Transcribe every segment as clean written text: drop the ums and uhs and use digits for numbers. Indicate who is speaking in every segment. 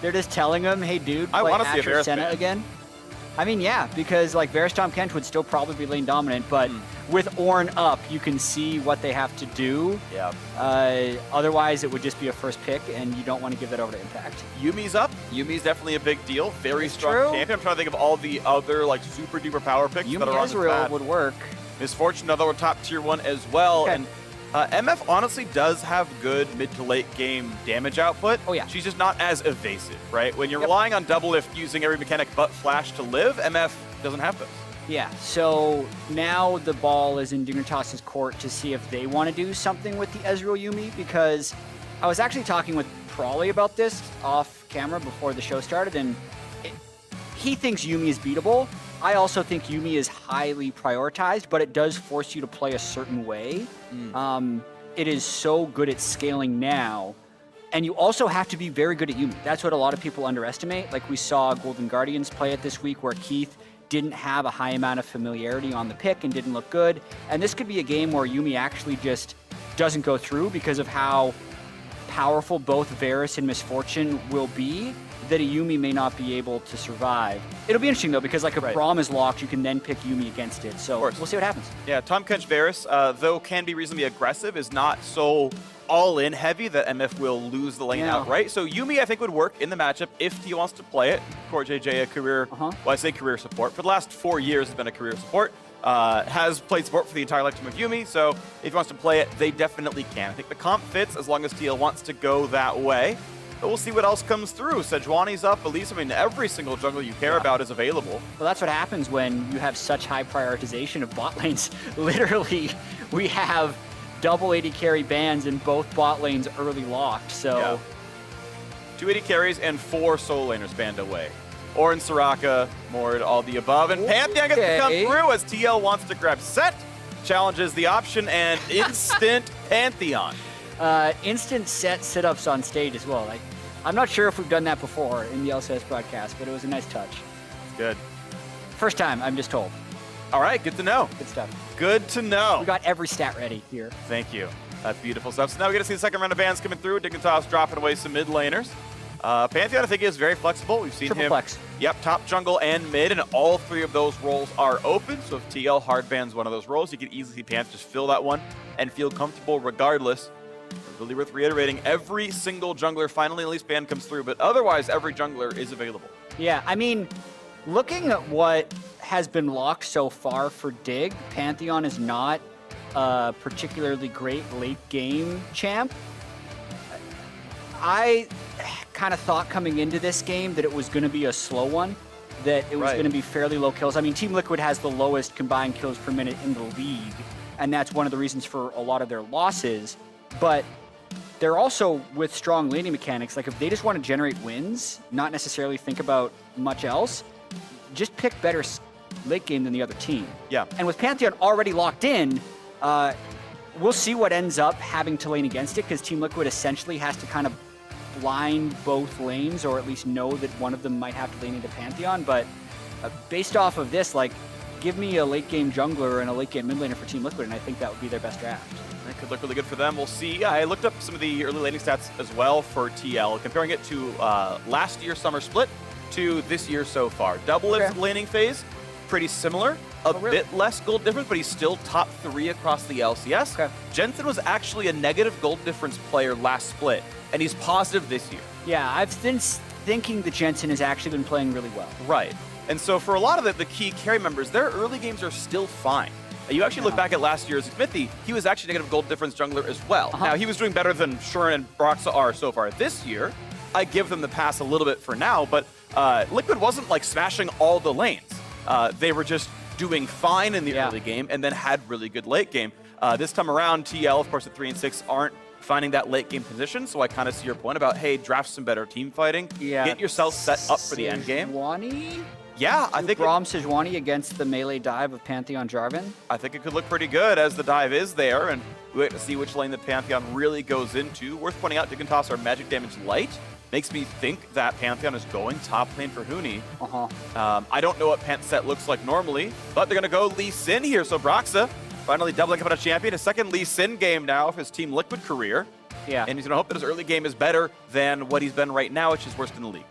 Speaker 1: They're just telling him, hey, dude,
Speaker 2: I
Speaker 1: play
Speaker 2: want to see a
Speaker 1: Asher
Speaker 2: Varus
Speaker 1: Senna
Speaker 2: ban.
Speaker 1: again. I mean, yeah, because like Varus Tahm Kench would still probably be lane dominant, but with Ornn up, you can see what they have to do.
Speaker 2: Yeah.
Speaker 1: Otherwise, it would just be a first pick, and you don't want to give that over to Impact.
Speaker 2: Yumi's up. Yumi's definitely a big deal. Very
Speaker 1: It's
Speaker 2: strong
Speaker 1: true.
Speaker 2: champion. I'm trying to think of all the other like super duper power picks that are
Speaker 1: Yumi
Speaker 2: on
Speaker 1: Ezreal
Speaker 2: this
Speaker 1: would work.
Speaker 2: Misfortune, another top tier 1 as well.
Speaker 1: Okay.
Speaker 2: And MF honestly does have good mid to late game damage output.
Speaker 1: Oh, yeah.
Speaker 2: She's just not as evasive, right? When you're
Speaker 1: Yep.
Speaker 2: relying on Doublelift using every mechanic but flash to live, MF doesn't have those.
Speaker 1: Yeah, so now the ball is in Dignitas' court to see if they want to do something with the Ezreal Yumi, because I was actually talking with Prawley about this off camera before the show started, and he thinks Yumi is beatable. I also think Yumi is highly prioritized, but it does force you to play a certain way. It is so good at scaling now, and you also have to be very good at Yumi. That's what a lot of people underestimate. Like we saw Golden Guardians play it this week where Keith didn't have a high amount of familiarity on the pick and didn't look good. And this could be a game where Yumi actually just doesn't go through because of how powerful both Varus and Misfortune will be, that a Yumi may not be able to survive. It'll be interesting though, because like if Braum is locked, you can then pick Yumi against it. So we'll see what happens.
Speaker 2: Yeah, Tahm Kench Varus, though can be reasonably aggressive, is not so all-in heavy that MF will lose the lane outright. So Yumi, I think, would work in the matchup if he wants to play it. CoreJJ, a career, well, I say career support. For the last 4 years, has been a career support. Has played support for the entire lifetime of Yumi, so if he wants to play it, they definitely can. I think the comp fits as long as TL wants to go that way. But we'll see what else comes through. Sejuani's up, at least, I mean, every single jungle you care about is available.
Speaker 1: Well, that's what happens when you have such high prioritization of bot lanes. Literally, we have double 80 carry bans in both bot lanes early locked, so...
Speaker 2: Yeah. 280 carries and 4 solo laners banned away. Ornn, Soraka, Mord, all the above. And Pantheon gets to come through as TL wants to grab Sett, challenges the option, and instant Pantheon.
Speaker 1: Instant Sett sit-ups on stage as well. Like, I'm not sure if we've done that before in the LCS broadcast, but it was a nice touch.
Speaker 2: Good.
Speaker 1: First time, I'm just told.
Speaker 2: All right, good to know.
Speaker 1: Good stuff.
Speaker 2: Good to know.
Speaker 1: We got every stat ready here.
Speaker 2: Thank you. That's beautiful stuff. So now we get to see the second round of bans coming through. Dignitas dropping away some mid laners. Pantheon, I think, is very flexible. We've seen him.
Speaker 1: Flex.
Speaker 2: Yep, top jungle and mid, and all 3 of those roles are open. So if TL hard bans one of those roles, you can easily see Pantheon just fill that one and feel comfortable regardless. Really worth reiterating, every single jungler finally at least ban comes through, but otherwise every jungler is available.
Speaker 1: Yeah, I mean, looking at what has been locked so far for Dig, Pantheon is not a particularly great late game champ. I kind of thought coming into this game that it was going to be a slow one, that it was going to be fairly low kills. I mean, Team Liquid has the lowest combined kills per minute in the league, and that's one of the reasons for a lot of their losses. But they're also with strong laning mechanics. Like if they just want to generate wins, not necessarily think about much else, just pick better late game than the other team.
Speaker 2: Yeah.
Speaker 1: And with Pantheon already locked in, we'll see what ends up having to lane against it, because Team Liquid essentially has to kind of blind both lanes, or at least know that one of them might have to lane into Pantheon. But based off of this, like, give me a late game jungler and a late game mid laner for Team Liquid, and I think that would be their best draft.
Speaker 2: That could look really good for them. We'll see. I looked up some of the early laning stats as well for TL, comparing it to last year's summer split to this year so far. Doublelift laning phase, pretty similar. A bit less gold difference, but he's still top 3 across the LCS. Jensen was actually a negative gold difference player last split, and he's positive this year.
Speaker 1: Yeah, I've been thinking that Jensen has actually been playing really well.
Speaker 2: Right. And so for a lot of the key carry members, their early games are still fine. You actually look back at last year's Smithy, he was actually negative gold difference jungler as well. Now, he was doing better than Shuren and Broxah are so far this year. I give them the pass a little bit for now, but Liquid wasn't like smashing all the lanes. They were just doing fine in the early game and then had really good late game. This time around, TL, of course, at 3 and 6 aren't finding that late game position, so I kind of see your point about, hey, draft some better team fighting. Get yourself set up for the end game. Yeah, I think
Speaker 1: Braum Sejuani against the melee dive of Pantheon Jarvan.
Speaker 2: I think it could look pretty good as the dive is there, and we wait to see which lane the Pantheon really goes into. Worth pointing out, Dignitas are magic damage light. Makes me think that Pantheon is going top lane for Huni. I don't know what Sett looks like normally, but they're going to go Lee Sin here. So Broxah finally doubling up on a champion. A second Lee Sin game now of his Team Liquid career.
Speaker 1: Yeah.
Speaker 2: And he's going to hope that his early game is better than what he's been right now, which is worst in the league.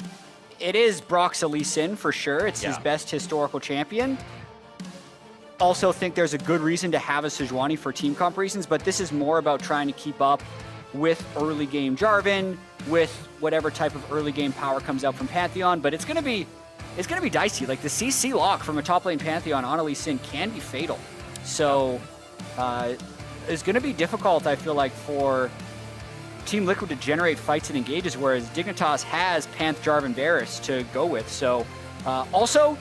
Speaker 1: It is Broxah Lee Sin for sure. It's his best historical champion. Also think there's a good reason to have a Sejuani for team comp reasons, but this is more about trying to keep up with early game Jarvan, with whatever type of early game power comes out from Pantheon. But it's gonna be dicey. Like the CC lock from a top lane Pantheon on a Lee Sin can be fatal. So it's gonna be difficult, I feel like, for Team Liquid to generate fights and engages, whereas Dignitas has Panth, Jarvan, Varus to go with. So also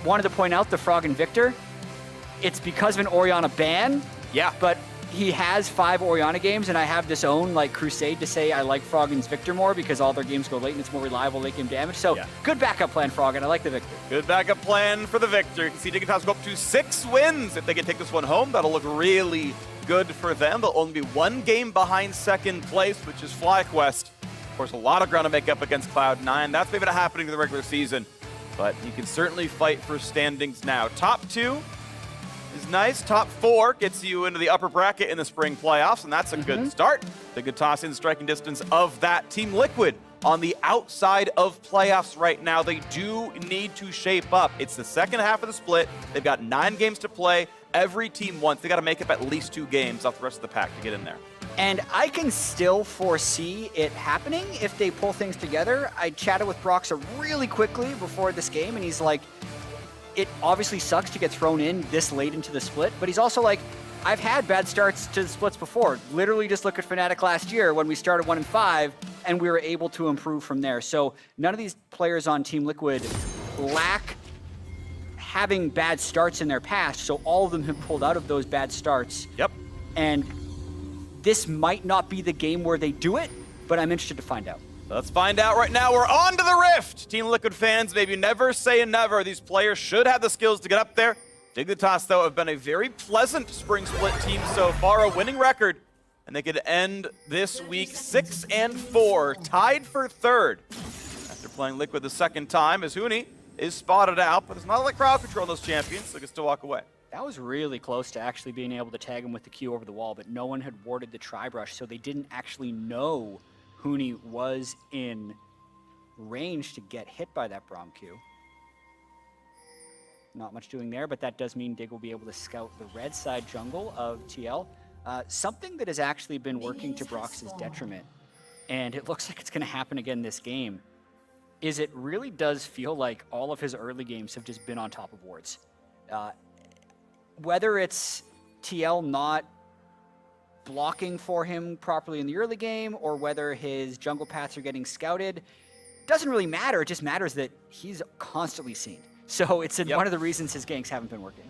Speaker 1: wanted to point out the Froggen Viktor. It's because of an Orianna ban.
Speaker 2: Yeah.
Speaker 1: But he has 5 Orianna games, and I have this own like crusade to say I like Froggen's Viktor more because all their games go late and it's more reliable late game damage. So good backup plan, Froggen. I like the Viktor.
Speaker 2: Good backup plan for the Viktor. You can see Dignitas go up to 6 wins. If they can take this one home, that'll look really good for them. They'll only be 1 game behind second place, which is FlyQuest. Of course, a lot of ground to make up against Cloud9. That's maybe not happening in the regular season, but you can certainly fight for standings now. Top 2 is nice. Top 4 gets you into the upper bracket in the spring playoffs, and that's a good start. Dignitas in striking distance of that. Team Liquid on the outside of playoffs right now. They do need to shape up. It's the second half of the split. They've got 9 games to play. Every team wants. They got to make up at least 2 games off the rest of the pack to get in there.
Speaker 1: And I can still foresee it happening if they pull things together. I chatted with Broxah really quickly before this game, and he's like, it obviously sucks to get thrown in this late into the split, but he's also like, I've had bad starts to the splits before. Literally just look at Fnatic last year when we started 1-5, and we were able to improve from there. So none of these players on Team Liquid lack having bad starts in their past, so all of them have pulled out of those bad starts.
Speaker 2: Yep.
Speaker 1: And this might not be the game where they do it, but I'm interested to find out.
Speaker 2: Let's find out right now. We're on to the Rift. Team Liquid fans, maybe never say never. These players should have the skills to get up there. Dignitas, though, have been a very pleasant spring split team so far, a winning record, and they could end this week 6-4, tied for 3rd. After playing Liquid the 2nd time, as Huni is spotted out, but there's not a lot of crowd control on those champions, so they can still walk away.
Speaker 1: That was really close to actually being able to tag him with the Q over the wall, but no one had warded the tri-brush, so they didn't actually know Huni was in range to get hit by that Braum Q. Not much doing there, but that does mean Dig will be able to scout the red side jungle of TL. Something that has actually been working to Brox's detriment, and it looks like it's going to happen again this game, is it really does feel like all of his early games have just been on top of wards. Whether it's TL not blocking for him properly in the early game, or whether his jungle paths are getting scouted, doesn't really matter. It just matters that he's constantly seen. So it's one of the reasons his ganks haven't been working.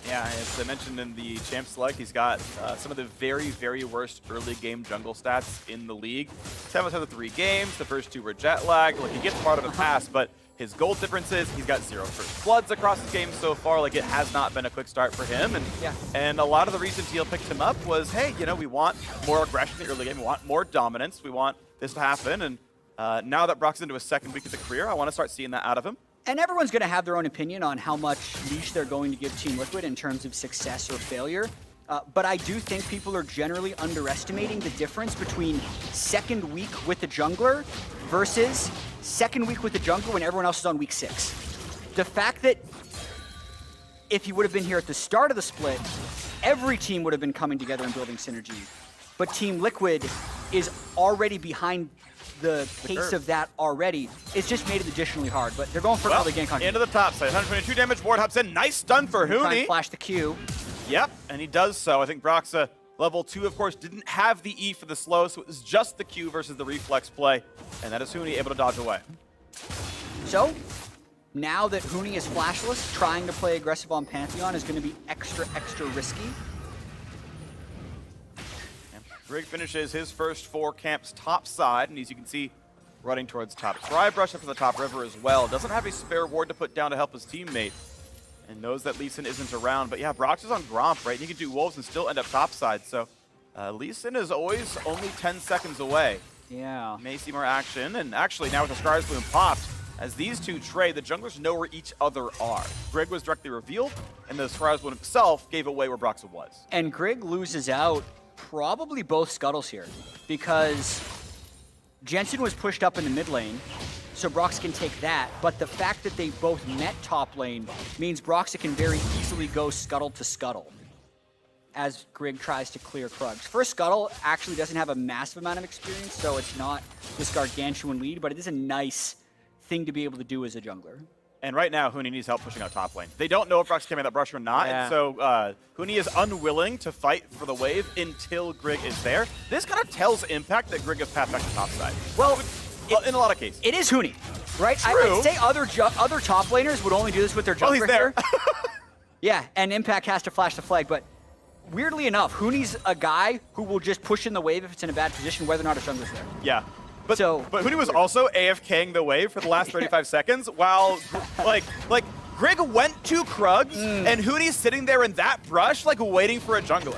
Speaker 2: Yeah, as I mentioned in the champ select, he's got some of the very, very worst early game jungle stats in the league. 7 out of 3 games. The first 2 were jet lag. Like, he gets part of the pass, but his gold difference is he's got 0 first bloods across his game so far. Like, it has not been a quick start for him. And a lot of the reason TL picked him up was, hey, you know, we want more aggression in the early game. We want more dominance. We want this to happen. And now that Brox's into his 2nd week of the career, I want to start seeing that out of him.
Speaker 1: And everyone's going to have their own opinion on how much leash they're going to give Team Liquid in terms of success or failure. But I do think people are generally underestimating the difference between 2nd week with the jungler versus 2nd week with the jungler when everyone else is on week 6. The fact that if he would have been here at the start of the split, every team would have been coming together and building synergy. But Team Liquid is already behind the pace of that already. It's just made it additionally hard, but they're going for another gank on
Speaker 2: into the top side. 122 damage, ward hops in. Nice stun for Huni.
Speaker 1: Flash the Q.
Speaker 2: Yep, and he does so. I think Broxah, level 2, of course, didn't have the E for the slow, so it was just the Q versus the reflex play, and that is Huni able to dodge away.
Speaker 1: So, now that Huni is flashless, trying to play aggressive on Pantheon is going to be extra risky.
Speaker 2: Grig finishes his first 4 camps top side, and as you can see, running towards top tri-brush up to the top river as well. Doesn't have a spare ward to put down to help his teammate, and knows that Lee Sin isn't around. But yeah, Brox is on Gromp, right? And he can do Wolves and still end up top side, so Lee Sin is always only 10 seconds away.
Speaker 1: Yeah.
Speaker 2: May see more action, and actually now with the Scars Bloom popped, as these two trade, the junglers know where each other are. Grig was directly revealed, and the Scars Bloom himself gave away where Broxah was.
Speaker 1: And Grig loses out probably both scuttles here, because Jensen was pushed up in the mid lane, so Broxah can take that, but the fact that they both met top lane means Broxah can very easily go scuttle to scuttle as Grig tries to clear Krugs. First scuttle actually doesn't have a massive amount of experience, so it's not this gargantuan lead, but it is a nice thing to be able to do as a jungler.
Speaker 2: And right now, Huni needs help pushing out top lane. They don't know if Broxah can make that brush or not, and so Huni is unwilling to fight for the wave until Grig is there. This kind of tells Impact that Grig has passed back to top side. Well, in a lot of cases.
Speaker 1: It is Huni, right?
Speaker 2: True.
Speaker 1: I would say other top laners would only do this with their jungler.
Speaker 2: Oh, he's there.
Speaker 1: Yeah, and Impact has to flash the flag, but weirdly enough, Huni's a guy who will just push in the wave if it's in a bad position, whether or not a jungler's there.
Speaker 2: Yeah. But Huni was also AFKing the wave for the last 35 seconds while, like Grig went to Krugs, and Huni's sitting there in that brush, like, waiting for a jungler.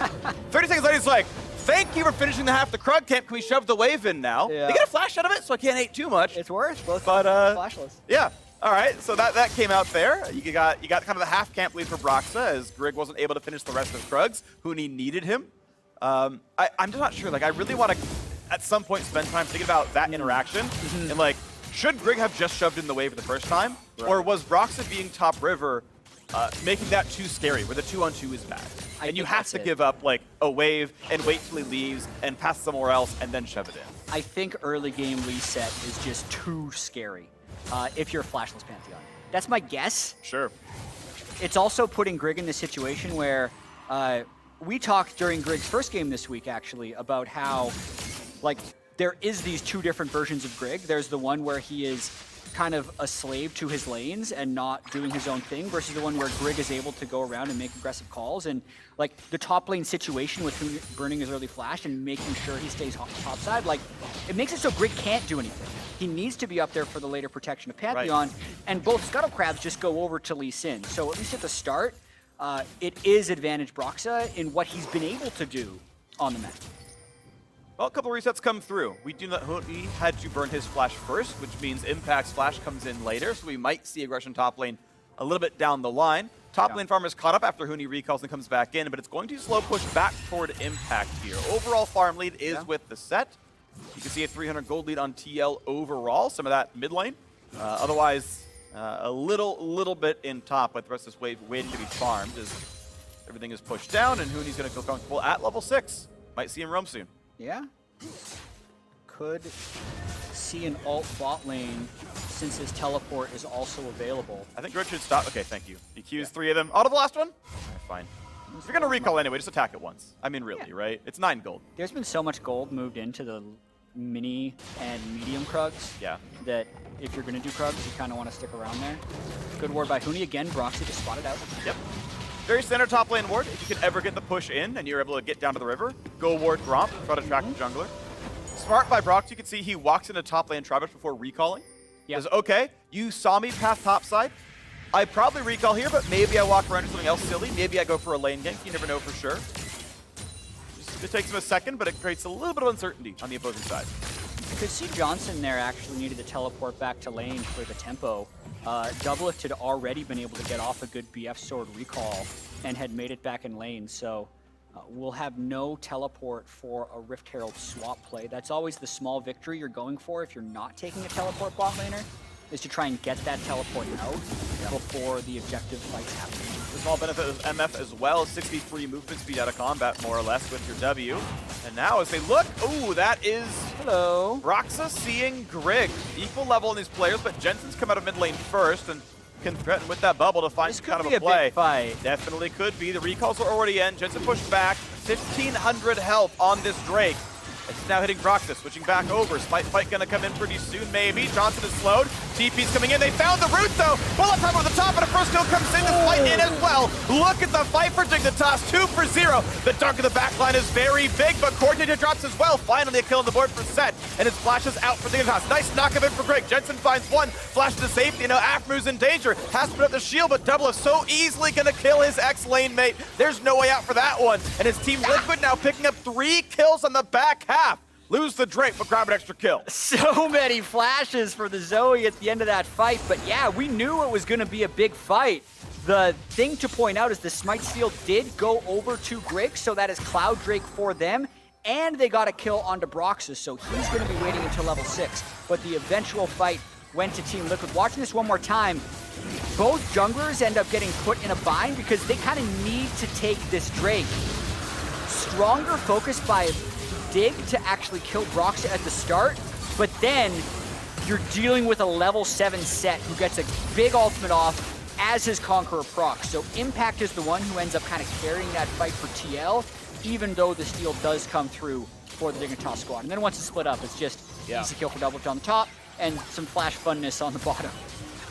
Speaker 2: 30 seconds later, he's like, thank you for finishing the half the Krug camp. Can we shove the wave in now?
Speaker 1: Yeah.
Speaker 2: They get a flash out of it, so I can't hate too much.
Speaker 1: It's worth both flashless.
Speaker 2: Yeah. All right, so that came out there. You got kind of the half camp lead for Broxah as Grig wasn't able to finish the rest of Krugs. Huni needed him. I'm just not sure. Like, I really want to, at some point, spend time thinking about that interaction. And, like, should Grig have just shoved in the wave the first time? Right. Or was Broxah being top river making that too scary, where the 2-on-2 is bad? And you have to give up, like, a wave and wait till he leaves and pass somewhere else and then shove it in.
Speaker 1: I think early game Lee Sett is just too scary if you're a flashless Pantheon. That's my guess.
Speaker 2: Sure.
Speaker 1: It's also putting Grig in this situation where we talked during Grig's first game this week, actually, about how, like, there is these two different versions of Grig. There's the one where he is kind of a slave to his lanes and not doing his own thing, versus the one where Grig is able to go around and make aggressive calls. And, like, the top lane situation with him burning his early flash and making sure he stays top side, like, it makes it so Grig can't do anything. He needs to be up there for the later protection of Pantheon, and both Scuttle Crabs just go over to Lee Sin. So at least at the start, it is advantage Broxah in what he's been able to do on the map.
Speaker 2: Well, a couple resets come through. We do not. Huni had to burn his flash first, which means Impact's flash comes in later, so we might see aggression top lane a little bit down the line. Top lane farm is caught up after Huni recalls and comes back in, but it's going to slow push back toward Impact here. Overall farm lead is with the Sett. You can see a 300 gold lead on TL overall, some of that mid lane. Otherwise, a little bit in top, with the rest of this wave waiting to be farmed as everything is pushed down, and Huni's going to feel comfortable at level 6. Might see him roam soon.
Speaker 1: Yeah. Could see an alt bot lane since his teleport is also available.
Speaker 2: I think Grig should stop. Okay, thank you. He Qs 3 of them. Out of the last one? Okay, fine. If you're going to recall anyway, just attack it once. I mean, really, right? It's 9 gold.
Speaker 1: There's been so much gold moved into the mini and medium Krugs that if you're going to do Krugs, you kind of want to stick around there. Good ward by Huni. Again, Broxah just spotted out.
Speaker 2: Yep. Very standard top lane ward. If you can ever get the push in and you're able to get down to the river, go ward Braum, try to track the jungler. Smart by Broxah. You can see he walks into top lane Travis before recalling. He says, okay, you saw me path top side. I probably recall here, but maybe I walk around to something else silly. Maybe I go for a lane gank. You never know for sure. It takes him a second, but it creates a little bit of uncertainty on the opposing side.
Speaker 1: You could see Johnsun there actually needed to teleport back to lane for the tempo. Doublelift had already been able to get off a good BF sword recall and had made it back in lane, so we'll have no teleport for a Rift Herald swap play. That's always the small victory you're going for if you're not taking a teleport bot laner, is to try and get that teleport out before the objective fights happen.
Speaker 2: The small benefit of MF as well, 63 movement speed out of combat, more or less, with your W. And now as they look, ooh, that is Broxah seeing Grig. Equal level in these players, but Jensen's come out of mid lane first and can threaten with that bubble to find kind of a play.
Speaker 1: Big fight.
Speaker 2: Definitely could be. The recalls are already in. Jensen pushed back. 1,500 health on this Drake. It's now hitting Broxah, switching back over. Spite fight gonna come in pretty soon, maybe. Johnsun is slowed. TP's coming in. They found the root, though. Bullet time over the top, and a first kill comes in. This fight in as well. Look at the fight for Dignitas. 2 for 0. The dunk of the backline is very big, but CoreJJ drops as well. Finally, a kill on the board for Sett, and his flash is out for Dignitas. Nice knock of it for Grig. Jensen finds one. Flash to safety. Now Aphromoo's in danger. Has to put up the shield, but Doublelift so easily gonna kill his ex-lane mate. There's no way out for that one. And his team Liquid now picking up 3 kills on the back half. Lose the Drake, but grab an extra kill.
Speaker 1: So many flashes for the Zoe at the end of that fight, but yeah, we knew it was going to be a big fight. The thing to point out is the Smite Steal did go over to Grig, so that is Cloud Drake for them, and they got a kill onto Broxah, so he's going to be waiting until level 6. But the eventual fight went to Team Liquid. Watching this one more time, both junglers end up getting put in a bind because they kind of need to take this Drake. Stronger focus by Dig to actually kill Broxah at the start, but then you're dealing with a level 7 Sett who gets a big ultimate off as his Conqueror proc. So Impact is the one who ends up kind of carrying that fight for TL, even though the steal does come through for the Dignitas squad. And then once it's split up, it's just easy kill for Doublelift on the top and some flash funness on the bottom.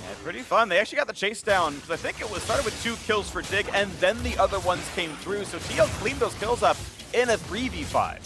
Speaker 2: Yeah, pretty fun. They actually got the chase down, because I think it was started with 2 kills for Dig, and then the other ones came through. So TL cleaned those kills up in a 3v5.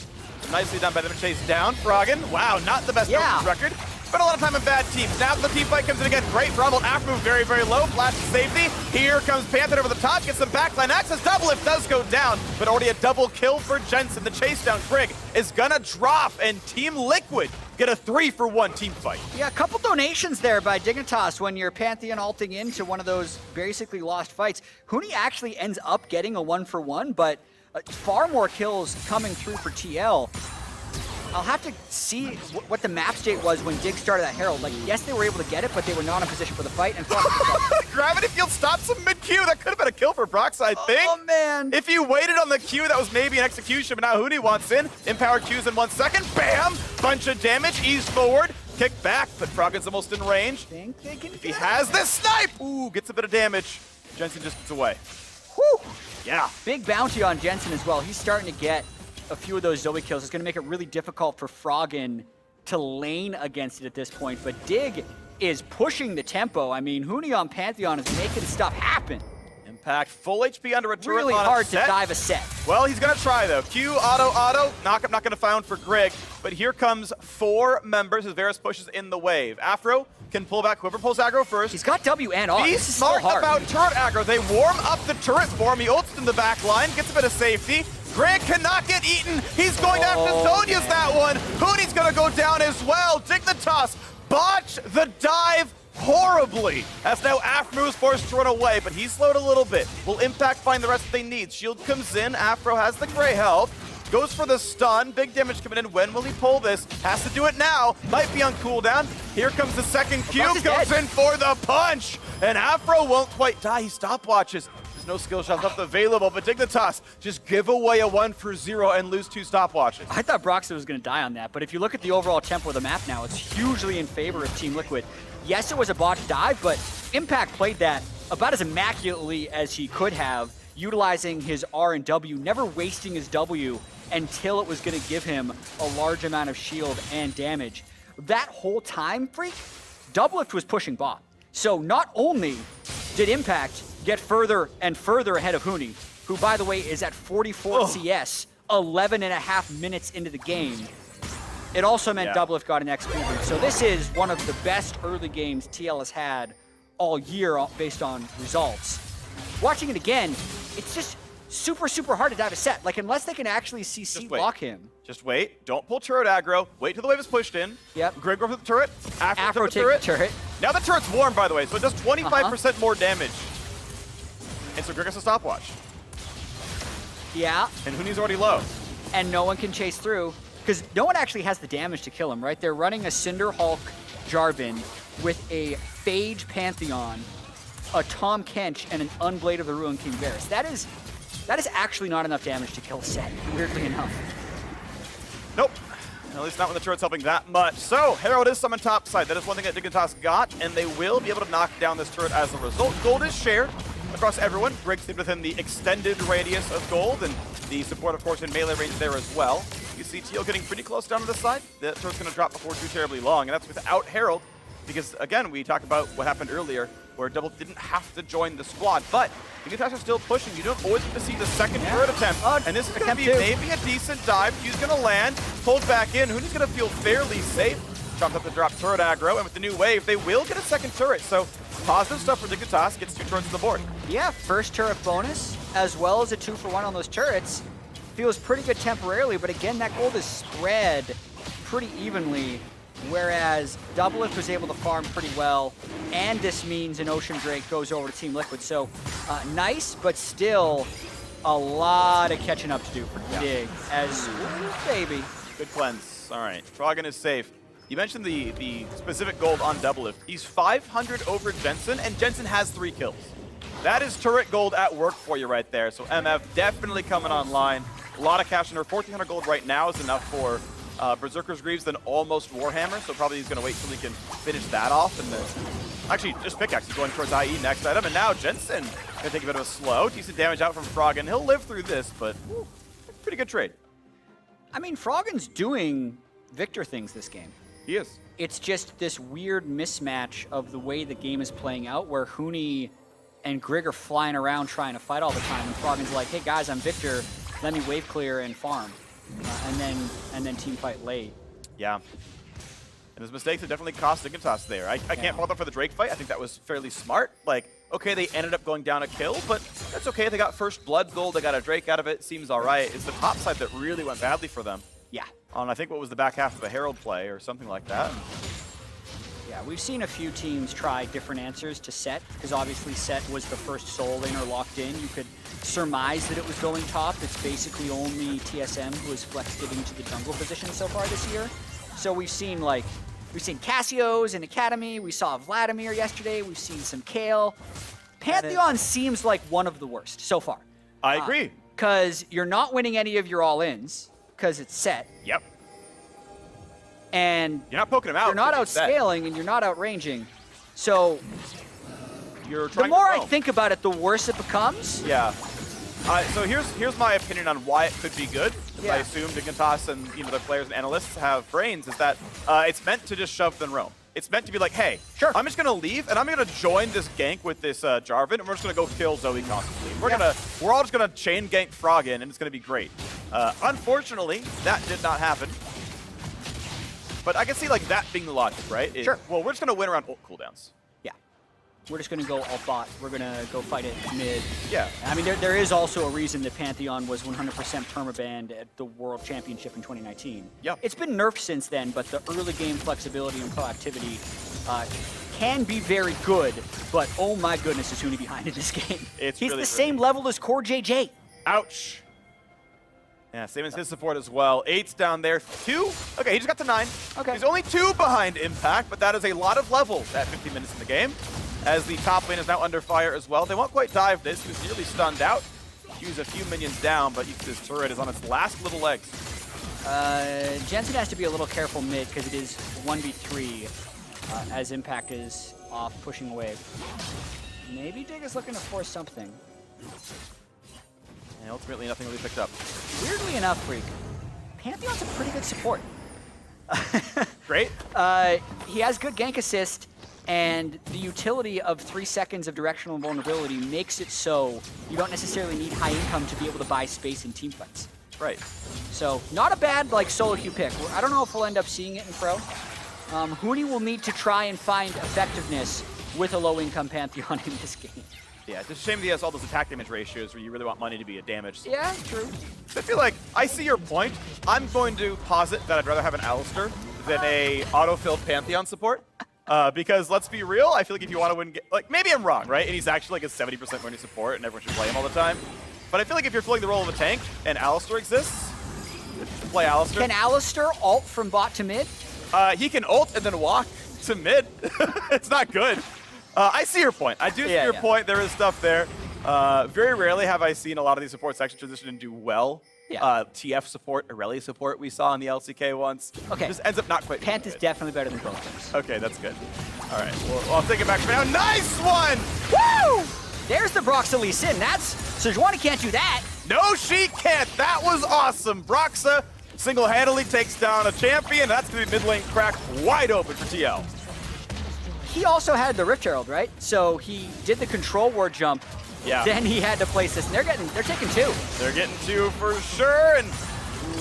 Speaker 2: So nicely done by them to chase down. Froggen, wow, not the best record. Spent a lot of time in bad teams. Now the team fight comes in again. Great rumble. Aphromoo very, very low. Flash to safety. Here comes Pantheon over the top. Gets some backline access. Doublelift does go down, but already a double kill for Jensen. The chase down Grig is gonna drop, and Team Liquid get a 3-for-1 team fight.
Speaker 1: Yeah, a couple donations there by Dignitas when you're Pantheon ulting into one of those basically lost fights. Huni actually ends up getting a 1-for-1, but far more kills coming through for TL. I'll have to see what the map state was when Dig started that Herald. Like, yes, they were able to get it, but they were not in position for the fight. And
Speaker 2: Gravity Field stops him mid-Q. That could have been a kill for Broxah, I think.
Speaker 1: Oh, man.
Speaker 2: If you waited on the Q, that was maybe an execution, but now Huni wants in. Empowered Qs in 1 second. Bam! Bunch of damage. Ease forward. Kick back, but Froggen's almost in range.
Speaker 1: Think they can
Speaker 2: if he has this snipe! Ooh, gets a bit of damage. Jensen just gets away.
Speaker 1: Whew!
Speaker 2: Yeah.
Speaker 1: Big bounty on Jensen as well. He's starting to get a few of those Zoe kills. It's going to make it really difficult for Froggen to lane against it at this point, but Dig is pushing the tempo. I mean, Huni on Pantheon is making stuff happen.
Speaker 2: Impact, full HP under a turret.
Speaker 1: Really hard to dive a Sett.
Speaker 2: Well, he's going to try, though. Q, auto. Knock-up not going to found for Grig, but here comes 4 members as Varus pushes in the wave. Aphro can pull back whoever pulls aggro first.
Speaker 1: He's got W and R.
Speaker 2: He's smart about turret aggro. They warm up the turret for him. He ults in the back line, gets a bit of safety. Grig cannot get eaten. He's going after Sonya's that one. Huni's going to go down as well. Dignitas botch the dive horribly. As now Aphromoo is forced to run away, but he's slowed a little bit. Will Impact find the rest that they need? Shield comes in. Aphro has the gray health. Goes for the stun. Big damage coming in. When will he pull this? Has to do it now. Might be on cooldown. Here comes the second Q. Goes in for the punch. And Aphro won't quite die. He stopwatches. No skill shots left available, but Dignitas just give away a 1-for-0 and lose 2 stopwatches.
Speaker 1: I thought Broxah was going to die on that, but if you look at the overall tempo of the map now, it's hugely in favor of Team Liquid. Yes, it was a botched dive, but Impact played that about as immaculately as he could have, utilizing his R and W, never wasting his W until it was going to give him a large amount of shield and damage. That whole time, Freak, Doublelift was pushing bot. So not only did Impact get further and further ahead of Huni, who, by the way, is at 44 CS, 11.5 minutes into the game. It also meant Doublelift got an XP boost. So this is one of the best early games TL has had all year based on results. Watching it again, it's just super, super hard to dive a Sett. Like, unless they can actually CC block him.
Speaker 2: Just wait. Don't pull turret aggro. Wait till the wave is pushed in.
Speaker 1: Yep.
Speaker 2: Grig go for the turret.
Speaker 1: Aphro take the turret.
Speaker 2: Now the turret's warm, by the way, so it does 25% more damage. And so Grig has a stopwatch.
Speaker 1: Yeah.
Speaker 2: And Huni's already low.
Speaker 1: And no one can chase through, because no one actually has the damage to kill him, right? They're running a Cinder Hulk Jarvan with a Phage Pantheon, a Tahm Kench, and an Unblade of the Ruin King Varus. That is actually not enough damage to kill Sett, weirdly enough.
Speaker 2: Nope. At least not when the turret's helping that much. So, Herald is summoned topside. That is one thing that Dignitas got, and they will be able to knock down this turret as a result. Gold is shared across everyone. Grig stayed within the extended radius of gold, and the support, of course, in melee range there as well. You see Teal getting pretty close down to the side. The turret's going to drop before too terribly long, and that's without Herald, because, again, we talked about what happened earlier, where Double didn't have to join the squad, but Dignitas are still pushing. You don't always get to see the second turret attempt, and this is going to be maybe a decent dive. Q's going to land, pulled back in. Huni's going to feel fairly safe. Jumps up to drop turret aggro, and with the new wave, they will get a second turret, so positive stuff for Dignitas. Gets 2 turrets on the board.
Speaker 1: Yeah, first turret bonus, as well as a 2-for-1 on those turrets. Feels pretty good temporarily, but again, that gold is spread pretty evenly, whereas Doublelift was able to farm pretty well, and this means an Ocean Drake goes over to Team Liquid. So nice, but still a lot of catching up to do for Dig as baby.
Speaker 2: Good cleanse. All right, Froggen is safe. You mentioned the specific gold on Doublelift. He's 500 over Jensen, and Jensen has 3 kills. That is turret gold at work for you right there. So MF definitely coming online. A lot of cash in her. 1,400 gold right now is enough for Berserker's Greaves, then almost Warhammer. So probably he's going to wait till he can finish that off. And then, actually, just Pickaxe is going towards IE next item. And now Jensen going to take a bit of a slow. Decent damage out from Froggen. He'll live through this, but pretty good trade.
Speaker 1: I mean, Froggen's doing Viktor things this game.
Speaker 2: He is.
Speaker 1: It's just this weird mismatch of the way the game is playing out, where Huni and Grig are flying around trying to fight all the time, and Froggen's like, hey guys, I'm Viktor, let me wave clear and farm. And then team fight late.
Speaker 2: Yeah. And his mistakes have definitely cost Dignitas there. I can't fault them for the Drake fight. I think that was fairly smart. Like, okay, they ended up going down a kill, but that's okay. They got first blood gold. They got a Drake out of it. Seems all right. It's the top side that really went badly for them.
Speaker 1: Yeah.
Speaker 2: On, I think, what was the back half of a Herald play or something like that.
Speaker 1: Yeah, we've seen a few teams try different answers to Sett, because obviously Sett was the first soul lane or locked in. You could surmise that it was going top. It's basically only TSM who has flexed it into the jungle position so far this year. So we've seen Cassio's in Academy. We saw Vladimir yesterday. We've seen some Kale. Pantheon seems like one of the worst so far.
Speaker 2: I agree.
Speaker 1: Because you're not winning any of your all-ins, because it's Sett.
Speaker 2: Yep.
Speaker 1: And
Speaker 2: you're not poking him out.
Speaker 1: You're not outscaling and you're not outranging. So the more I think about it, the worse it becomes.
Speaker 2: Yeah. So here's my opinion on why it could be good. Yeah. I assume Dignitas and the players and analysts have brains. Is that it's meant to just shove then roam. It's meant to be like, hey, sure, I'm just gonna leave and I'm gonna join this gank with this Jarvan, and we're just gonna go kill Zoe constantly. We're all just gonna chain gank Froggen, and it's gonna be great. Unfortunately, that did not happen. But I can see like that being the logic, right?
Speaker 1: Sure.
Speaker 2: Well, we're just gonna win around ult cooldowns.
Speaker 1: Yeah. We're just gonna go alt bot. We're gonna go fight it mid.
Speaker 2: Yeah.
Speaker 1: I mean, there is also a reason that Pantheon was 100% permabanned at the World Championship in 2019.
Speaker 2: Yeah.
Speaker 1: It's been nerfed since then, but the early game flexibility and proactivity can be very good. But oh my goodness, is Huni behind in this game?
Speaker 2: He's
Speaker 1: really the same level as CoreJJ.
Speaker 2: Ouch. Yeah, same as his support as well. 8's down there. 2? Okay, he just got to 9.
Speaker 1: Okay.
Speaker 2: He's only 2 behind Impact, but that is a lot of levels at 50 minutes in the game, as the top lane is now under fire as well. They won't quite dive this. He was nearly stunned out. Use a few minions down, but his turret is on its last little legs.
Speaker 1: Jensen has to be a little careful mid, because it is 1v3 as Impact is off pushing away. Maybe Dig is looking to force something.
Speaker 2: And ultimately, nothing really picked up.
Speaker 1: Weirdly enough, Freak, Pantheon's a pretty good support.
Speaker 2: Great.
Speaker 1: He has good gank assist, and the utility of 3 seconds of directional invulnerability makes it so you don't necessarily need high income to be able to buy space in team fights.
Speaker 2: Right.
Speaker 1: So not a bad solo queue pick. I don't know if we'll end up seeing it in Pro. Huni will need to try and find effectiveness with a low income Pantheon in this game.
Speaker 2: Yeah, it's a shame that he has all those attack damage ratios where you really want money to be a damage.
Speaker 1: Yeah, true.
Speaker 2: I feel like I see your point. I'm going to posit that I'd rather have an Alistar than a auto-filled Pantheon support. Because let's be real, I feel like if you want to win, like maybe I'm wrong, right? And he's actually like a 70% winning support and everyone should play him all the time. But I feel like if you're filling the role of a tank and Alistar exists, play Alistar.
Speaker 1: Can Alistar ult from bot to mid?
Speaker 2: He can ult and then walk to mid. It's not good. I see your point. I do see your point. There is stuff there. Very rarely have I seen a lot of these supports actually transition and do well. Yeah. TF support, Irelia support we saw in the LCK once. Okay. Just ends up not quite.
Speaker 1: Panth is definitely better than both of them.
Speaker 2: Okay, that's good. All right. Well, I'll take it back for now. Nice one!
Speaker 1: Woo! There's the Broxah Lee Sin. Sejuani can't do that.
Speaker 2: No, she can't. That was awesome. Broxah single-handedly takes down a champion. That's going to be mid lane cracked wide open for TL.
Speaker 1: He also had the Rift Herald, right? So he did the control ward jump. Yeah. Then he had to place this, and they're taking 2.
Speaker 2: They're getting 2 for sure, and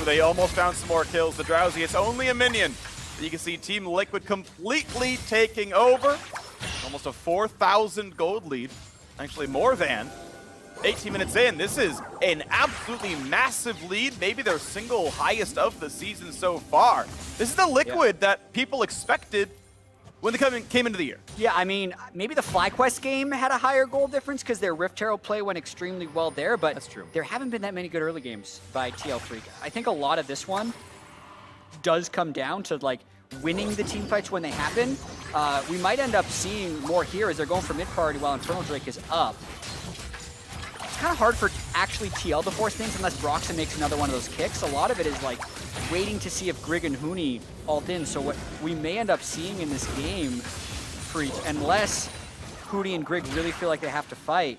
Speaker 2: they almost found some more kills. The Drowsy, it's only a minion. You can see Team Liquid completely taking over. Almost a 4,000 gold lead. Actually, more than. 18 minutes in, this is an absolutely massive lead. Maybe their single highest of the season so far. This is the Liquid that people expected when they came into the year.
Speaker 1: Yeah, I mean, maybe the FlyQuest game had a higher goal difference because their Rift Herald play went extremely well there, but
Speaker 2: that's true.
Speaker 1: There haven't been that many good early games by TL3. I think a lot of this one does come down to like winning the team fights when they happen. We might end up seeing more here as they're going for mid priority while Infernal Drake is up. It's kind of hard for actually TL to force things unless Broxah makes another one of those kicks. A lot of it is like waiting to see if Grig and Huni ult in. So what we may end up seeing in this game, Freak, unless Huni and Grig really feel like they have to fight,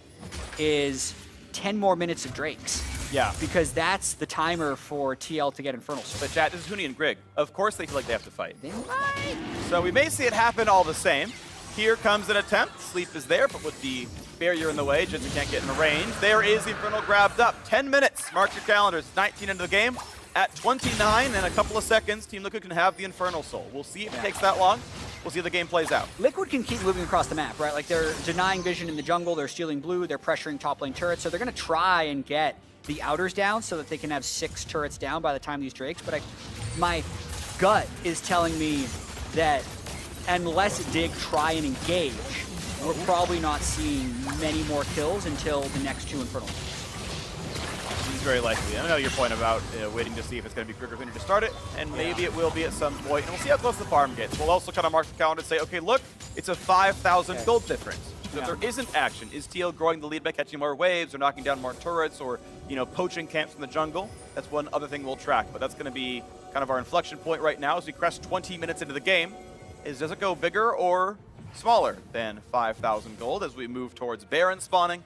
Speaker 1: is 10 more minutes of Drakes.
Speaker 2: Yeah.
Speaker 1: Because that's the timer for TL to get Infernals.
Speaker 2: But chat, this is Huni and Grig. Of course they feel like they have to fight.
Speaker 1: They might.
Speaker 2: So we may see it happen all the same. Here comes an attempt. Sleep is there, but with the barrier in the way, Jensen can't get in the range. There is the Infernal grabbed up. 10 minutes. Mark your calendars. 19 into the game. At 29 and a couple of seconds, Team Liquid can have the Infernal Soul. We'll see if it takes that long. We'll see how the game plays out.
Speaker 1: Liquid can keep moving across the map, right? Like they're denying vision in the jungle, they're stealing blue, they're pressuring top lane turrets, so they're gonna try and get the outers down so that they can have 6 turrets down by the time these Drakes, but my gut is telling me that unless Dig try and engage, we're probably not seeing many more kills until the next 2 Infernal.
Speaker 2: It's very likely. I know your point about waiting to see if it's going to be Grig or Huni to start it, and maybe it will be at some point. And we'll see how close the farm gets. We'll also kind of mark the calendar and say, okay, look, it's a 5,000 gold difference. So if there isn't action, is TL growing the lead by catching more waves or knocking down more turrets or, you know, poaching camps from the jungle? That's one other thing we'll track, but that's going to be kind of our inflection point right now as we crest 20 minutes into the game. Does it go bigger or smaller than 5,000 gold as we move towards Baron spawning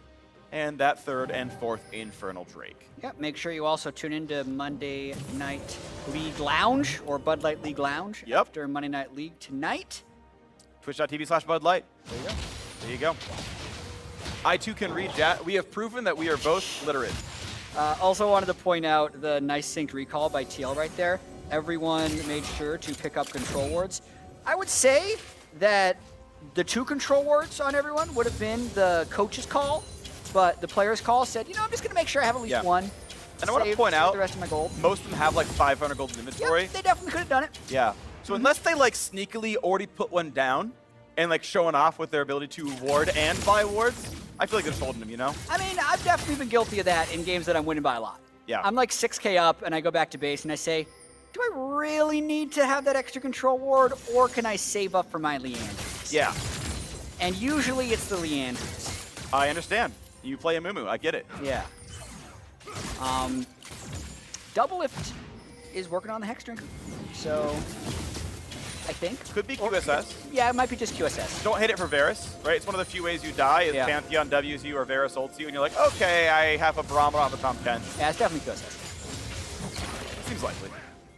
Speaker 2: and that 3rd and 4th Infernal Drake?
Speaker 1: Yep, make sure you also tune into Monday Night League Lounge or Bud Light League Lounge after Monday Night League tonight.
Speaker 2: Twitch.tv/Bud Light.
Speaker 1: There you go.
Speaker 2: There you go. I too can read chat. We have proven that we are both literate.
Speaker 1: Also wanted to point out the nice synced recall by TL right there. Everyone made sure to pick up control wards. I would say that the 2 control wards on everyone would have been the coach's call, but the player's call said, you know, I'm just going to make sure I have at least one.
Speaker 2: And I want to point out,
Speaker 1: the rest of my gold.
Speaker 2: Most of them have like 500 gold in inventory.
Speaker 1: Yeah, they definitely could have done it.
Speaker 2: Yeah. So unless they like sneakily already put one down and like showing off with their ability to ward and buy wards, I feel like they're just holding them, you know?
Speaker 1: I mean, I've definitely been guilty of that in games that I'm winning by a lot.
Speaker 2: Yeah.
Speaker 1: I'm like 6K up and I go back to base and I say, do I really need to have that extra control ward or can I save up for my Leanders?
Speaker 2: Yeah.
Speaker 1: And usually it's the Leanders.
Speaker 2: I understand. You play a Mumu, I get it.
Speaker 1: Yeah. Doublelift is working on the Hex Drinker, so I think.
Speaker 2: Could be QSS.
Speaker 1: Yeah, it might be just QSS.
Speaker 2: Don't hit it for Varus, right? It's one of the few ways you die is Pantheon W's you or Varus ults you, and you're like, okay, I have a Braum, I have a Tahm Kench.
Speaker 1: Yeah, it's definitely QSS.
Speaker 2: Seems likely.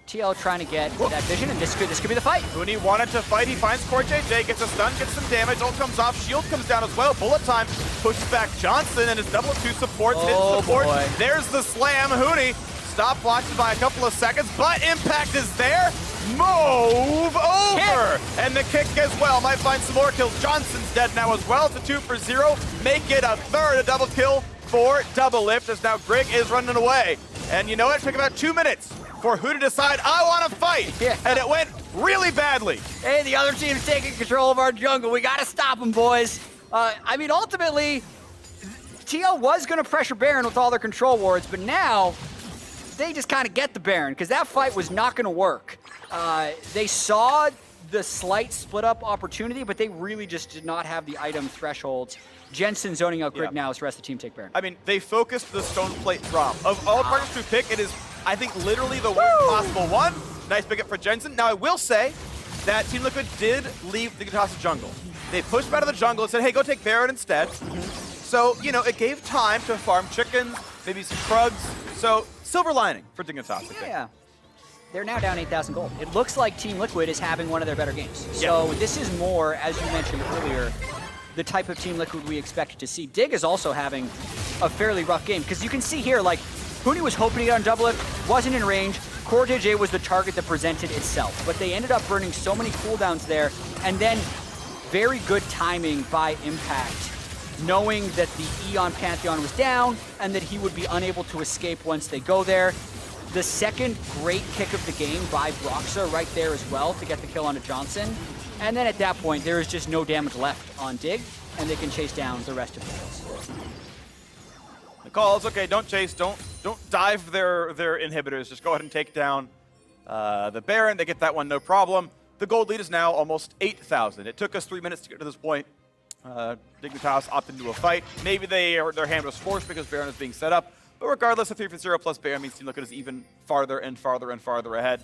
Speaker 1: TL trying to get that vision, and this could be the fight.
Speaker 2: Huni wanted to fight, he finds CoreJJ, gets a stun, gets some damage, ult comes off, shield comes down as well, bullet time, pushes back Johnsun, and his double 2 supports, hit support.
Speaker 1: Boy.
Speaker 2: There's the slam, Huni stop-blocks by a couple of seconds, but impact is there. Move over! And the kick as well, might find some more kills. Johnson's dead now as well, it's a 2 for 0. Make it a 3rd, a double kill for Doublelift as now Grig is running away. And you know what, it took about 2 minutes for who to decide, I want to fight.
Speaker 1: Yeah.
Speaker 2: And it went really badly.
Speaker 1: Hey, the other team's taking control of our jungle. We got to stop them, boys. I mean, ultimately, TL was going to pressure Baron with all their control wards, but now they just kind of get the Baron because that fight was not going to work. They saw the slight split-up opportunity, but they really just did not have the item thresholds. Jensen zoning out Grig now as the rest of the team take Baron.
Speaker 2: I mean, they focused the stone plate drop. Of all partners to pick, it is, I think, literally the worst possible one. Nice pickup for Jensen. Now, I will say that Team Liquid did leave the Dignitas jungle. They pushed him out of the jungle and said, hey, go take Baron instead. So, you know, it gave time to farm chickens, maybe some Krugs. So, silver lining for Dignitas, I think.
Speaker 1: Yeah. They're now down 8,000 gold. It looks like Team Liquid is having one of their better games. So this is more, as you mentioned earlier, the type of Team Liquid we expected to see. Dig is also having a fairly rough game, because you can see here, like, Huni was hoping to get on Doublelift, wasn't in range. CoreJJ was the target that presented itself, but they ended up burning so many cooldowns there, and then very good timing by Impact, knowing that the E on Pantheon was down and that he would be unable to escape once they go there. The second great kick of the game by Broxah right there as well to get the kill onto Johnsun. And then at that point, there is just no damage left on Dig, and they can chase down the rest of the kills.
Speaker 2: The call is, okay, don't chase, don't dive their inhibitors. Just go ahead and take down the Baron. They get that one, no problem. The gold lead is now almost 8,000. It took us 3 minutes to get to this point. Dignitas opted into a fight. Maybe their hand was forced because Baron is being set up. But regardless, a 3-0 plus Baron means Team Liquid is even farther and farther and farther ahead.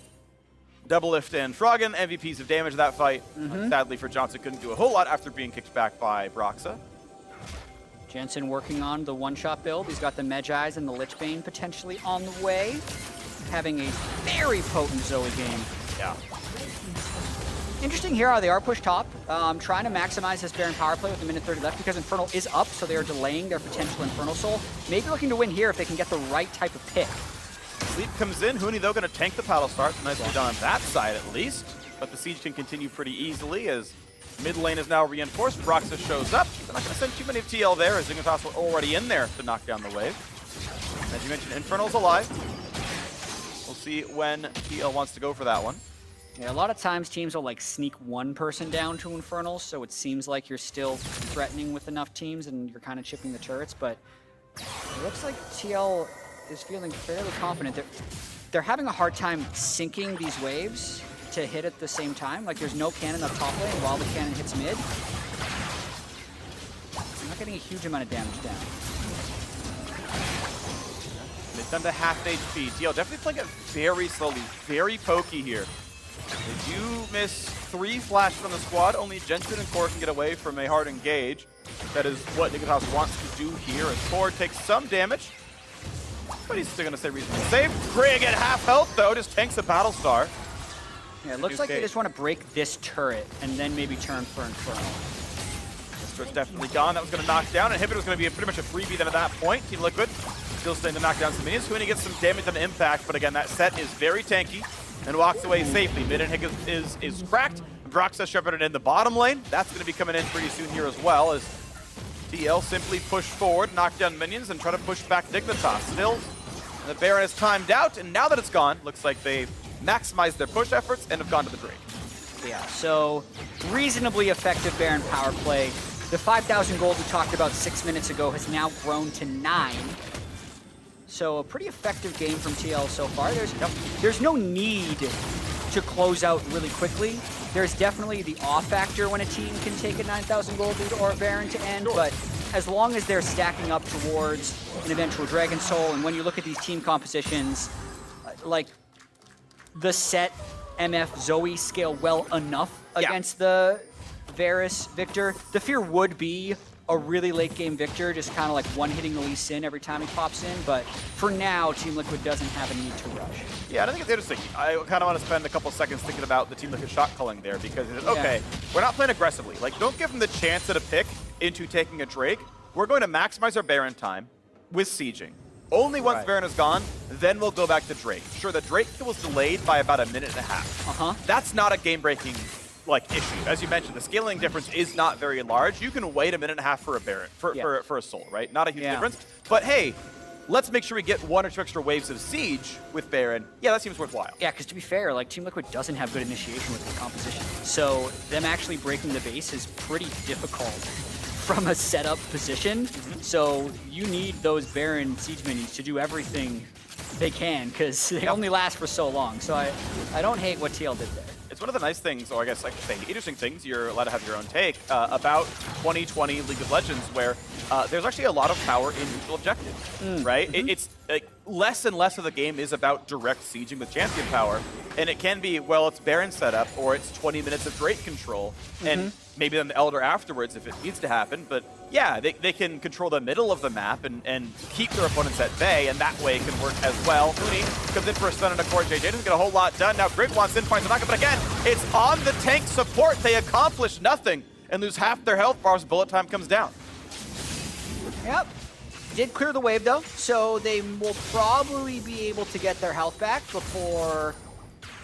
Speaker 2: Doublelift and Froggen, MVPs have damaged that fight. Sadly for Johnsun, couldn't do a whole lot after being kicked back by Broxah.
Speaker 1: Jensen working on the one-shot build. He's got the Medjais and the Lichbane potentially on the way. Having a very potent Zoe game.
Speaker 2: Yeah.
Speaker 1: Interesting here how they are pushed top. Trying to maximize this Baron power play with a minute 30 left because Infernal is up, so they are delaying their potential Infernal Soul. Maybe looking to win here if they can get the right type of pick.
Speaker 2: Sleep comes in. Huni, though, going to tank the paddle start. Nicely done on that side, at least. But the siege can continue pretty easily as mid lane is now reinforced. Broxah shows up. They're not going to send too many of TL there as Dignitas were already in there to knock down the wave. As you mentioned, Infernal's alive. We'll see when TL wants to go for that one.
Speaker 1: Yeah, a lot of times teams will like sneak one person down to Infernals, so it seems like you're still threatening with enough teams and you're kind of chipping the turrets, but it looks like TL is feeling fairly confident. They're having a hard time syncing these waves to hit at the same time. Like there's no cannon up top lane while the cannon hits mid. They're not getting a huge amount of damage down.
Speaker 2: It's down to half HP. TL definitely playing it very slowly, very pokey here. They do miss 3 flash from the squad. Only Jensen and Core can get away from a hard engage. That is what Dignitas wants to do here. And Core takes some damage, but he's still going to stay reasonably safe. Grig at half health, though, just tanks a battle star.
Speaker 1: Yeah, it looks like they just want to break this turret and then maybe turn for Infernal.
Speaker 2: This turret's definitely gone. That was going to knock down. Inhibitor was going to be pretty much a freebie then at that point. Team Liquid still staying to knock down some minions. Huni gets some damage on impact, but again, that Sett is very tanky and walks away safely. Mid and Hick is cracked. Broxah shepherded in the bottom lane. That's going to be coming in pretty soon here as well as TL simply push forward, knock down minions, and try to push back Dignitas. Still, the Baron is timed out, and now that it's gone, looks like they've maximized their push efforts and have gone to the Drake.
Speaker 1: Yeah, so reasonably effective Baron power play. The 5,000 gold we talked about 6 minutes ago has now grown to 9. So a pretty effective game from TL so far. There's no need to close out really quickly. There's definitely the off factor when a team can take a 9,000 gold lead or a Baron to end, but as long as they're stacking up towards an eventual Dragon Soul, and when you look at these team compositions, like the Sett, MF, Zoe scale well enough against the Varus, Viktor. The fear would be a really late game Viktor, just kind of like one-hitting the Lee Sin every time he pops in, but for now, Team Liquid doesn't have a need to rush. Yeah,
Speaker 2: and I think it's interesting. I kind of want to spend a couple seconds thinking about the Team Liquid shot calling there because it's, okay, we're not playing aggressively. Like, don't give them the chance at a pick into taking a Drake. We're going to maximize our Baron time with sieging. Only once Baron is gone, then we'll go back to Drake. Sure, the Drake kill was delayed by about a minute and a half. That's not a game-breaking issue. As you mentioned, the scaling difference is not very large. You can wait a minute and a half for a Baron, for a soul, right? Not a huge difference. But hey, let's make sure we get 1 or 2 extra waves of siege with Baron. Yeah, that seems worthwhile.
Speaker 1: Yeah, because to be fair, like Team Liquid doesn't have good initiation with the composition. So them actually breaking the base is pretty difficult from a setup position. So you need those Baron siege minions to do everything they can because they only last for so long. So I don't hate what TL did there.
Speaker 2: It's one of the nice things, or I guess I could say interesting things, you're allowed to have your own take, about 2020 League of Legends, where there's actually a lot of power in neutral objectives, right? It's like, less and less of the game is about direct sieging with champion power, and it can be, well, it's Baron setup, or it's 20 minutes of Drake control, and maybe then the Elder afterwards if it needs to happen, but yeah, they can control the middle of the map and keep their opponents at bay, and that way it can work as well. Huni comes in for a stun and a CoreJJ, doesn't get a whole lot done. Now Grig wants in, finds a knockup, but again, it's on the tank support. They accomplish nothing and lose half their health bars. Bullet time comes down.
Speaker 1: Yep. Did clear the wave though, so they will probably be able to get their health back before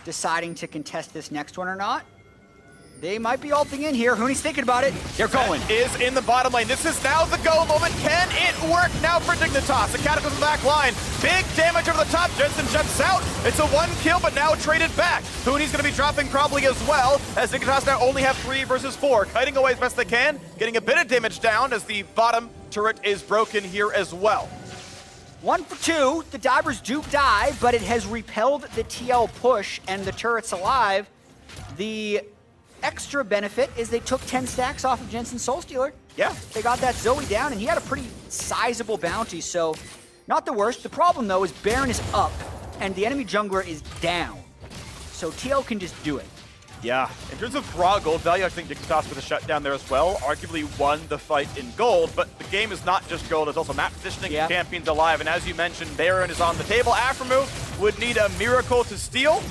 Speaker 1: deciding to contest this next one or not. They might be ulting in here. Huni's thinking about it. They're going.
Speaker 2: Is in the bottom lane. This is now the go moment. Can it work now for Dignitas? The Cataclysm back line. Big damage over the top. Jensen jumps out. It's a 1 kill, but now traded back. Huni's going to be dropping probably as well, as Dignitas now only have 3 versus 4. Kiting away as best they can. Getting a bit of damage down as the bottom turret is broken here as well.
Speaker 1: 1 for 2. The divers do die, but it has repelled the TL push, and the turret's alive. The extra benefit is they took 10 stacks off of Jensen's Soul Stealer.
Speaker 2: Yeah.
Speaker 1: They got that Zoe down, and he had a pretty sizable bounty, so not the worst. The problem, though, is Baron is up, and the enemy jungler is down. So TL can just do it.
Speaker 2: Yeah. In terms of raw gold value, I think Dignitas with a shutdown there as well arguably won the fight in gold, but the game is not just gold, it's also map positioning, champions alive, and as you mentioned, Baron is on the table. Aphromoo would need a miracle to steal.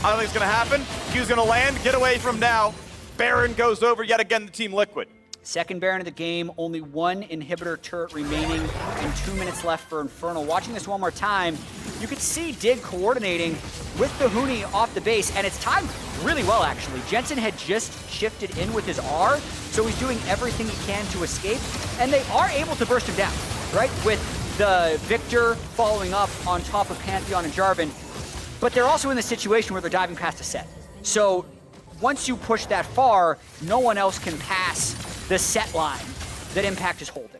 Speaker 2: I don't think it's going to happen. Q's going to land, get away from now. Baron goes over yet again to Team Liquid.
Speaker 1: Second Baron of the game, only 1 inhibitor turret remaining, and 2 minutes left for Infernal. Watching this one more time, you could see Dig coordinating with the Huni off the base, and it's timed really well, actually. Jensen had just shifted in with his R, so he's doing everything he can to escape, and they are able to burst him down, right? With the Viktor following up on top of Pantheon and Jarvan, but they're also in the situation where they're diving past a Sett. So once you push that far, no one else can pass the Sett line that Impact is holding.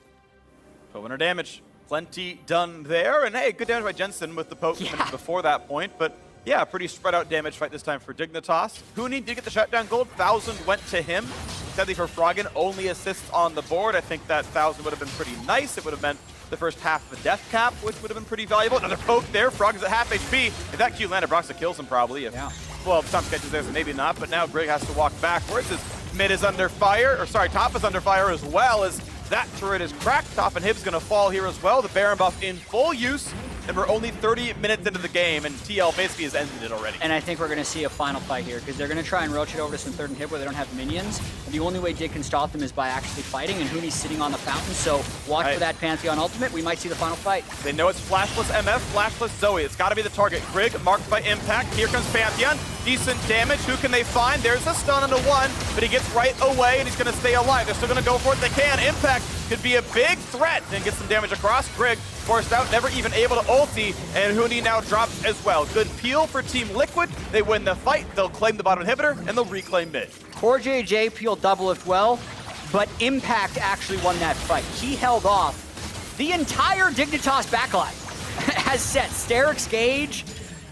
Speaker 2: 1200 damage. Plenty done there. And hey, good damage by Jensen with the poke before that point. But yeah, pretty spread out damage fight this time for Dignitas. Huni did get the shutdown gold. 1,000 went to him. Sadly for Froggen, only assists on the board. I think that 1,000 would have been pretty nice. It would have meant the first half of the death cap, which would have been pretty valuable. Another poke there. Froggen's at half HP. If that Q landed, Broxah kills him probably. Well, Tahm Kench is there, so maybe not. But now Grig has to walk backwards. His mid is under fire, or sorry, top is under fire as well, as that turret is cracked. Top and Hib's gonna fall here as well. The Baron buff in full use, and we're only 30 minutes into the game, and TL basically has ended it already.
Speaker 1: And I think we're gonna see a final fight here, because they're gonna try and roach it over to some third and Hib where they don't have minions. And the only way Dig can stop them is by actually fighting, and Huni's sitting on the fountain, so watch for that Pantheon ultimate. We might see the final fight.
Speaker 2: They know it's flashless MF, flashless Zoe. It's gotta be the target. Grig marked by Impact. Here comes Pantheon. Decent damage. Who can they find? There's a stun on the 1, but he gets right away, and he's gonna stay alive. They're still gonna go for it. They can. Impact could be a big threat and get some damage across. Grig forced out, never even able to ulti, and Huni now drops as well. Good peel for Team Liquid. They win the fight. They'll claim the bottom inhibitor, and they'll reclaim mid.
Speaker 1: CoreJJ peeled Doublelift well, but Impact actually won that fight. He held off the entire Dignitas backline. As Sett, Sterix Gage,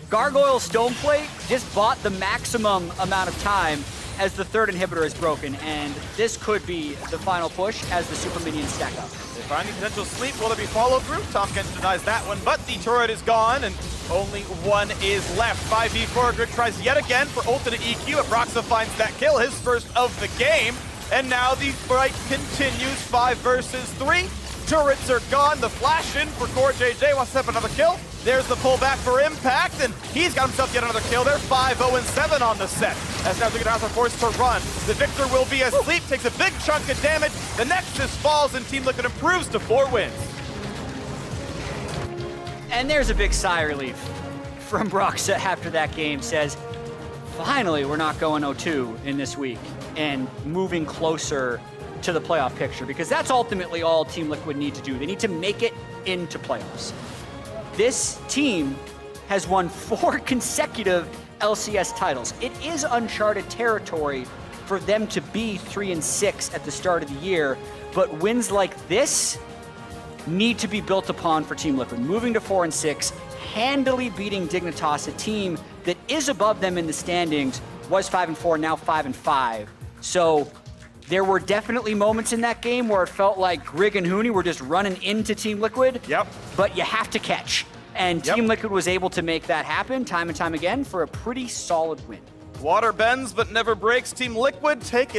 Speaker 1: Gargoyle Stoneplate just bought the maximum amount of time as the third inhibitor is broken, and this could be the final push as the super minions stack up.
Speaker 2: They find the potential sleep. Will there be follow through? Tahm Kench denies that one, but the turret is gone, and only 1 is left. 5v4. Grig tries yet again for ultimate EQ, but Broxah finds that kill, his first of the game, and now the fight continues. 5 versus 3. Turrets are gone. The flash in for CoreJJ wants to have another kill. There's the pullback for Impact, and he's got himself yet another kill there. 5-0-7 on the set. As now Dignitas are forced to run. The Viktor will be asleep, takes a big chunk of damage. The Nexus falls, and Team Liquid improves to 4 wins.
Speaker 1: And there's a big sigh of relief from Broxah after that game. Says, finally, we're not going 0-2 in this week and moving closer to the playoff picture, because that's ultimately all Team Liquid need to do. They need to make it into playoffs. This team has won 4 consecutive LCS titles. It is uncharted territory for them to be 3-6 at the start of the year, but wins like this need to be built upon for Team Liquid. Moving to 4-6, handily beating Dignitas, a team that is above them in the standings, was 5-4, now 5-5. So there were definitely moments in that game where it felt like Grig and Huni were just running into Team Liquid. But you have to catch. And Team Liquid was able to make that happen time and time again for a pretty solid win.
Speaker 2: Water bends but never breaks. Team Liquid take it.